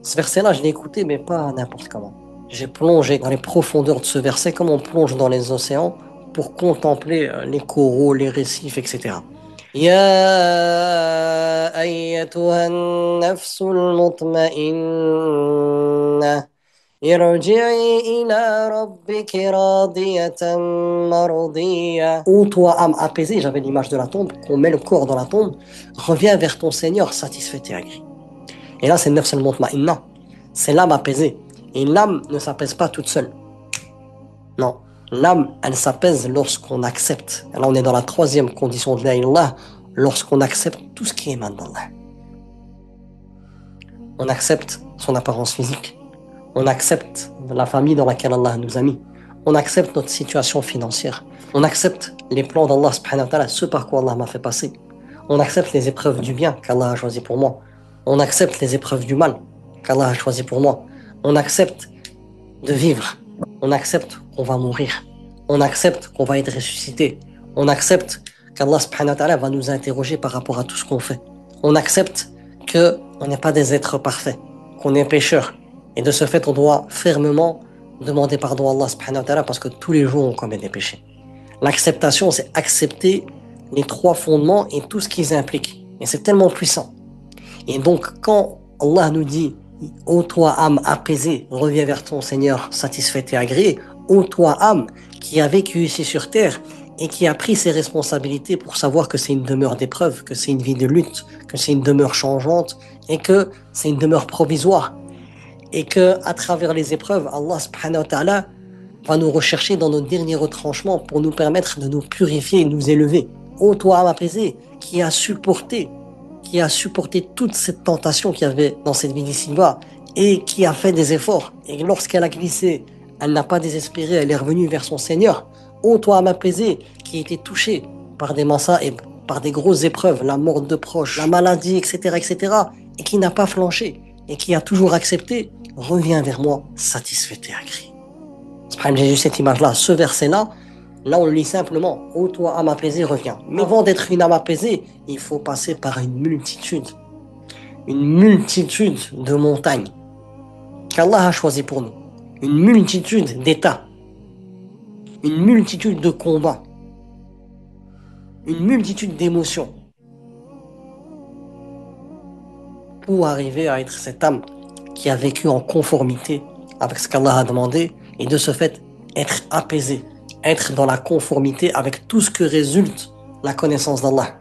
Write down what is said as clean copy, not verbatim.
Ce verset-là, je l'ai écouté, mais pas n'importe comment. J'ai plongé dans les profondeurs de ce verset, comme on plonge dans les océans, pour contempler les coraux, les récifs, etc. يا أيتها النفس المطمئنة ارجعي إلى ربك راضية مرضية. Ô toi, âme apaisée, j'avais l'image de la tombe, qu'on met le corps dans la tombe, reviens vers ton Seigneur satisfait et agréé. Et là, c'est le nafs al-mutma'inna. C'est l'âme apaisée. Et l'âme ne s'apaise pas toute seule. Non. L'âme, elle s'apaise lorsqu'on accepte. Et là, on est dans la troisième condition de la ilaha, lorsqu'on accepte tout ce qui émane d'Allah. On accepte son apparence physique. On accepte la famille dans laquelle Allah nous a mis. On accepte notre situation financière. On accepte les plans d'Allah subhanahu wa ta'ala, ce par quoi Allah m'a fait passer. On accepte les épreuves du bien qu'Allah a choisi pour moi. On accepte les épreuves du mal qu'Allah a choisi pour moi. On accepte de vivre. On accepte qu'on va mourir. On accepte qu'on va être ressuscité. On accepte qu'Allah subhanahu wa ta'ala va nous interroger par rapport à tout ce qu'on fait. On accepte qu'on n'est pas des êtres parfaits, qu'on est pécheurs. Et de ce fait, on doit fermement demander pardon à Allah subhanahu wa ta'ala parce que tous les jours, on commet des péchés. L'acceptation, c'est accepter les trois fondements et tout ce qu'ils impliquent. Et c'est tellement puissant. Et donc, quand Allah nous dit « Ô toi âme apaisée, reviens vers ton Seigneur satisfaite et agréée » ô toi âme qui a vécu ici sur terre et qui a pris ses responsabilités pour savoir que c'est une demeure d'épreuve, que c'est une vie de lutte, que c'est une demeure changeante et que c'est une demeure provisoire. Et que à travers les épreuves, Allah subhanahu wa ta'ala va nous rechercher dans nos derniers retranchements pour nous permettre de nous purifier et de nous élever. Ô toi âme apaisée qui a supporté toute cette tentation qu'il y avait dans cette vie d'ici-bas et qui a fait des efforts. Et lorsqu'elle a glissé, elle n'a pas désespéré, elle est revenue vers son Seigneur. Ô toi âme apaisée qui a été touchée par des massa'ib, par des grosses épreuves, la mort de proches, la maladie, etc., et qui n'a pas flanché et qui a toujours accepté, reviens vers moi satisfait et agréé. J'ai eu cette image-là, ce verset-là. Là, on le lit simplement. Ô toi, âme apaisée, reviens. Mais avant d'être une âme apaisée, il faut passer par une multitude de montagnes qu'Allah a choisi pour nous. Une multitude d'états, une multitude de combats, une multitude d'émotions pour arriver à être cette âme qui a vécu en conformité avec ce qu'Allah a demandé et de ce fait être apaisée, être dans la conformité avec tout ce que résulte la connaissance d'Allah.